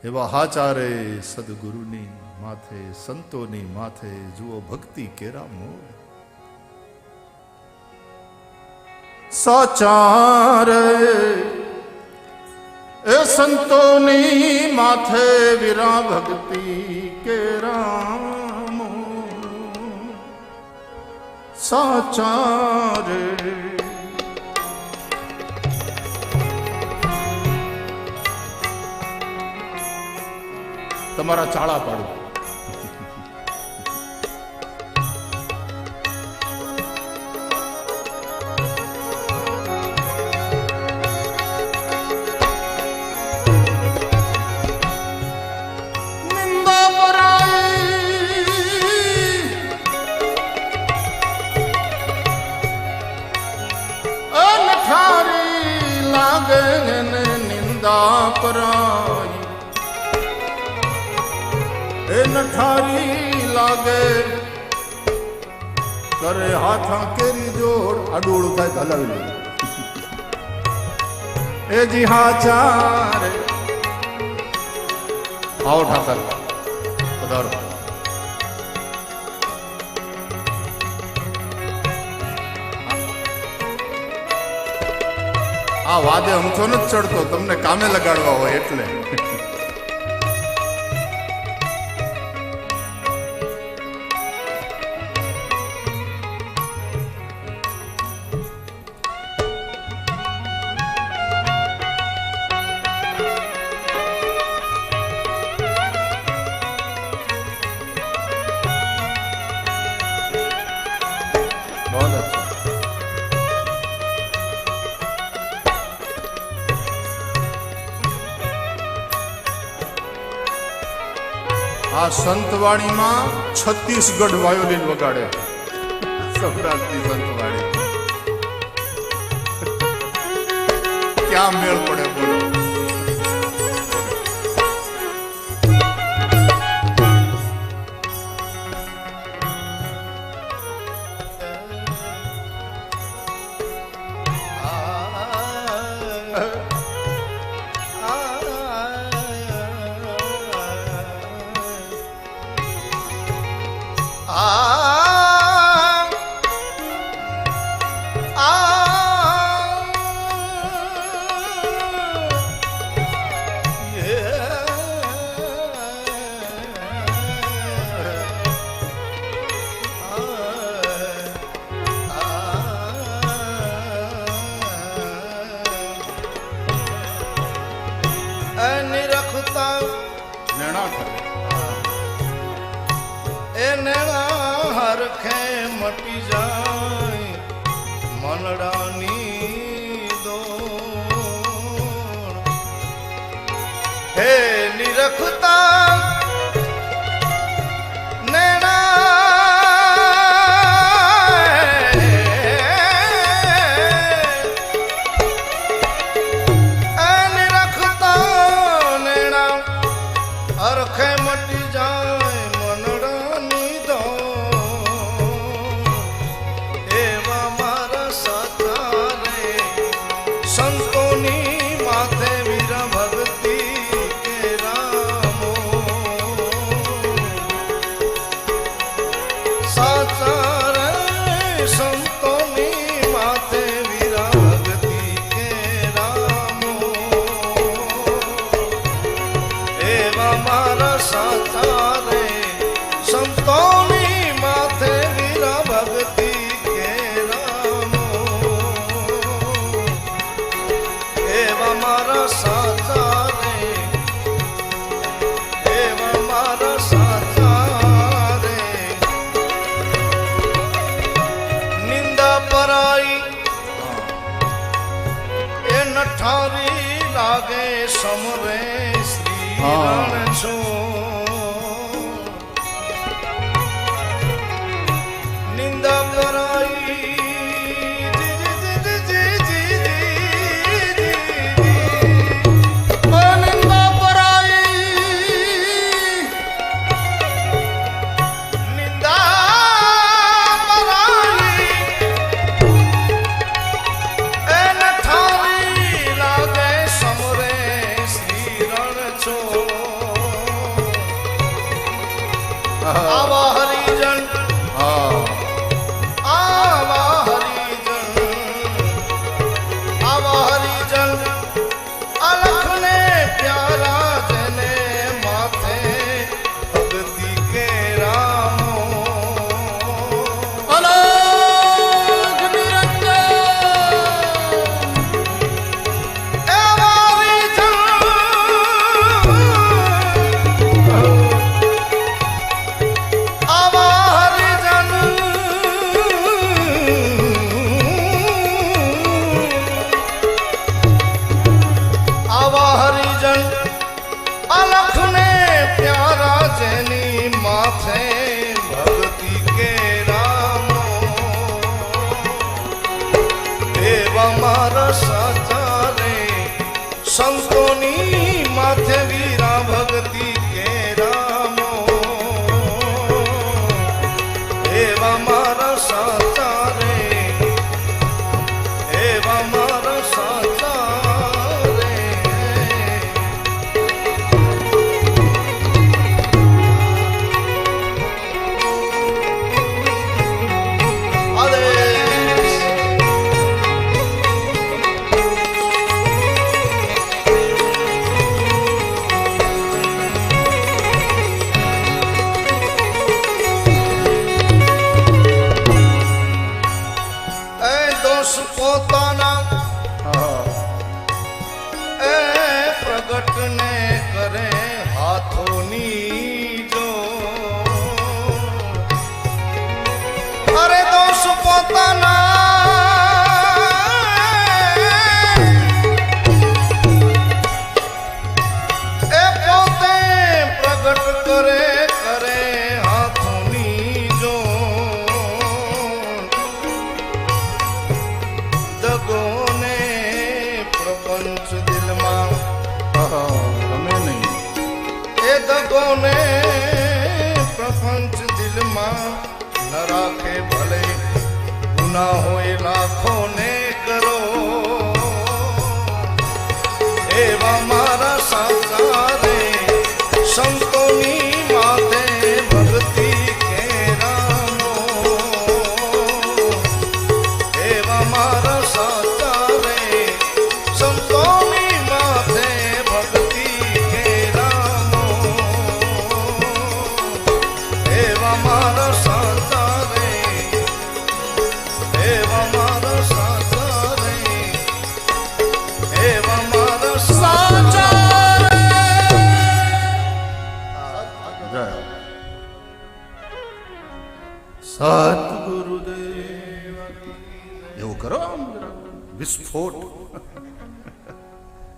એવા હાચારે સદગુરુની માથે સંતોની માથે જુઓ ભક્તિ કેરા મોહ. સાચારે એ સંતોની માથે વિરા ભક્તિ કેરા મોહ. સાચારે તમારા ચાળા પાડું. નિંદા પરાઈ અનઠારી લાગે ને નિંદા પરાઈ એ નઠારી લાગે કરે હાથા કેરી જોડ આડોળું થાય તો હલાવી લે. એ જી હાચારે આવો ઠાકર પધારો. આ વાદે અમથો નથી ચડતો, તમને કામે લગાડવા હોય એટલે. આ સંતવાણીમાં છત્તીસગઢ વાયોલિન વગાડે. સૌરાષ્ટ્રની સંતવાણી ક્યાં મેળ પડે બોલો. મટી જાય મનડાની દોડ. હે નિરખતા નેણા અરખે મટી જાય મનડાની દોડ. એવા મારા સાચારે સંતોની માથે વીરા ભક્તિ કેરામો. સાચારે સંતોની માથે વીરા ભક્તિ કેરામો. એવા મારા સાચારે સંતોની માથે વીરા ભક્તિ કેરામો. એવા મારા સાચારે એવા મારા સાચારે નિંદા પરાઈ એ નઠારી લાગે સમરે શ્રી રણ છો. નિંદા પરાઈ નિંદા પરાઈ નિંદા પરાઈ એ નઠારી લાગે સમરે શ્રી રણ છો. આવા હરિજન હા આવા હરિજન આવા હરિજન અલખને પ્યારા જને માથે ભક્તિ કે રામો અલગ નિરંજન એવા હરિજન આવા હરિજન આવા હરિજન અલખને પ્યારા જેની માથે ભક્તિ કે રામો એવા મારા સાચા રે સંતોની માથે વીરા ભક્તિ કે રામો એવા મારા સાચા રે એવા મારા સાચા રે આદેશ એ દોષ પોતાના એ પ્રગટ ને કરે હાથોની જો અરે દોષ પોતાના એ પોતે પ્રગટ કરે હાથોની જો દગોને પ્રપંચ દિલમાં તમે નહીં એ દગોને પ્રપંચ દિલમાં ન રાખે ભલે ગુના હોય લાખોને કરો એવા મારા સાચા રે સંતોની માથે ભક્તિ કે રામો એવા મારા સાચા રે સંતોની માથે ભક્તિ કે રામો એવા મારા સાચા રે એવા મારા સાચા રે એવા મારા સાચા જય સતગુરુદેવ એવું કરો આમ જરા વિસ્ફોટ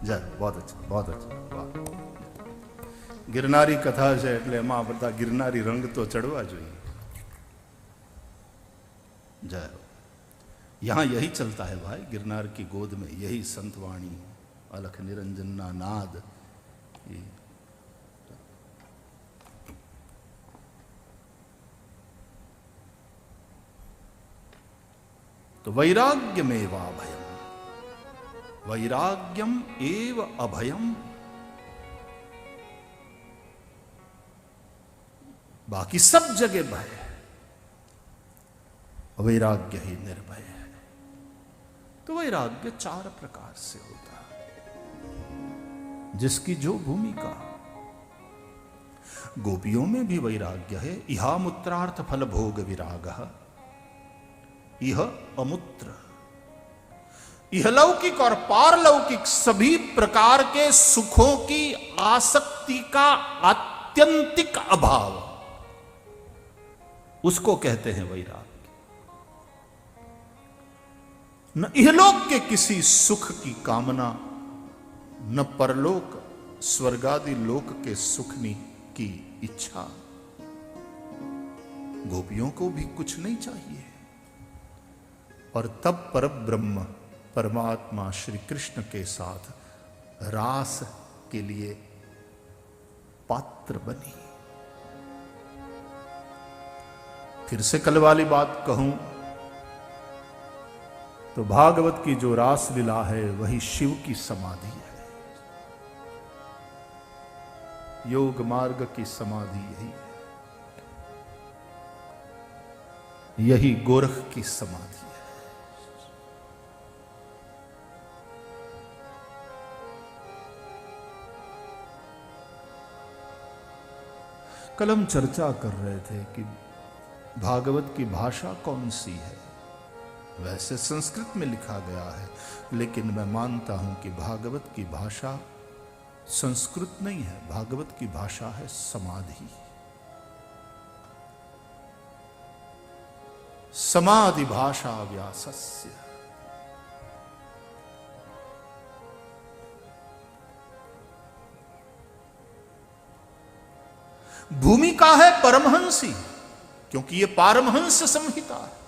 જય બહુ અચ્છા બહુ અચ્છા વાહ गिरनारी कथा है એટલે એમાં બધા गिरनारी रंग तो चढ़वा જોઈએ जय यहाँ यही चलता है भाई गिरनार की गोद में यही संतवाणी अलख निरंजन ना नाद ये तो वैराग्यमेव अभयम वैराग्यम एव अभयम बाकी सब जगह भय है वैराग्य ही निर्भय है तो वैराग्य 4 प्रकार से होता है जिसकी जो भूमिका गोपियों में भी वैराग्य है इहा मूत्रार्थ फल भोग विराग यह अमूत्र इहलौकिक और पारलौकिक सभी प्रकार के सुखों की आसक्ति का आत्यंतिक अभाव उसको कहते हैं वैराग्य न इहलोक के किसी सुख की कामना न परलोक स्वर्गादि लोक के सुखनी की इच्छा गोपियों को भी कुछ नहीं चाहिए और तब परब्रह्म परमात्मा श्री कृष्ण के साथ रास के लिए पात्र बनी फिर से कल वाली बात कहूं तो भागवत की जो रास लीला है वही शिव की समाधि है योग मार्ग की समाधि यही है यही गोरख की समाधि है। कल हम चर्चा कर रहे थे कि भागवत की भाषा कौन सी है। वैसे संस्कृत में लिखा गया है, लेकिन मैं मानता हूं कि भागवत की भाषा संस्कृत नहीं है, भागवत की भाषा है समाधि। समाधि भाषा व्यासस्य। भूमिका है परमहंसी, क्योंकि यह पारमहंस संहिता है।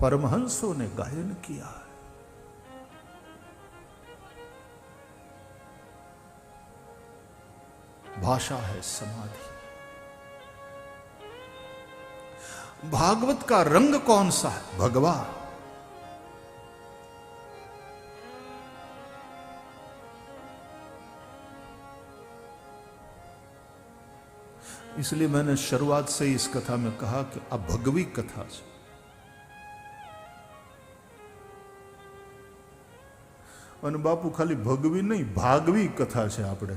परमहंसों ने गायन किया है। भाषा है समाधि। भागवत का रंग कौन सा है? भगवा। इसलिए मैंने शुरुआत से ही इस कथा में कहा कि अब भगवी कथा से અને બાપુ ખાલી ભગવી નહીં, ભાગવી કથા છે આપણે।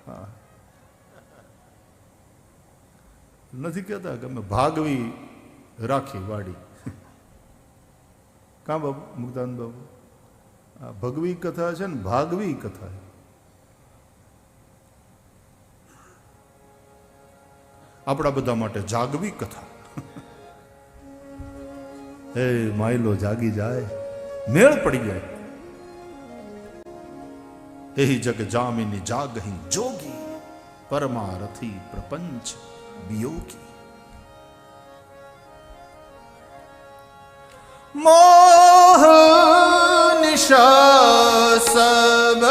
હા, નથી કહેતા કે અમે ભાગવી રાખી વાડી। કાં બાબુ મુક્તાનંદ બાબુ? આ ભગવી કથા છે ને ભાગવી કથા છે। આપણા બધા માટે જાગવી કથા। એ માયલો જાગી જાય, મેળ પડી જાય। એહી જગ જામિની જાગહી જોગી, પરમારથી પ્રપંચ વિયોગી। મોહ નિશા સબ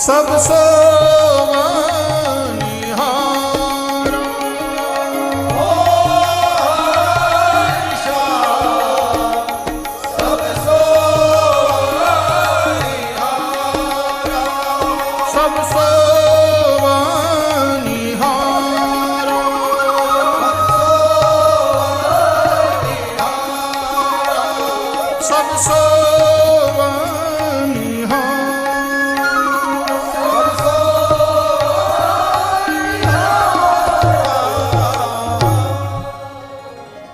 सब सोवनिहारा। सब सोवनिहारा। सब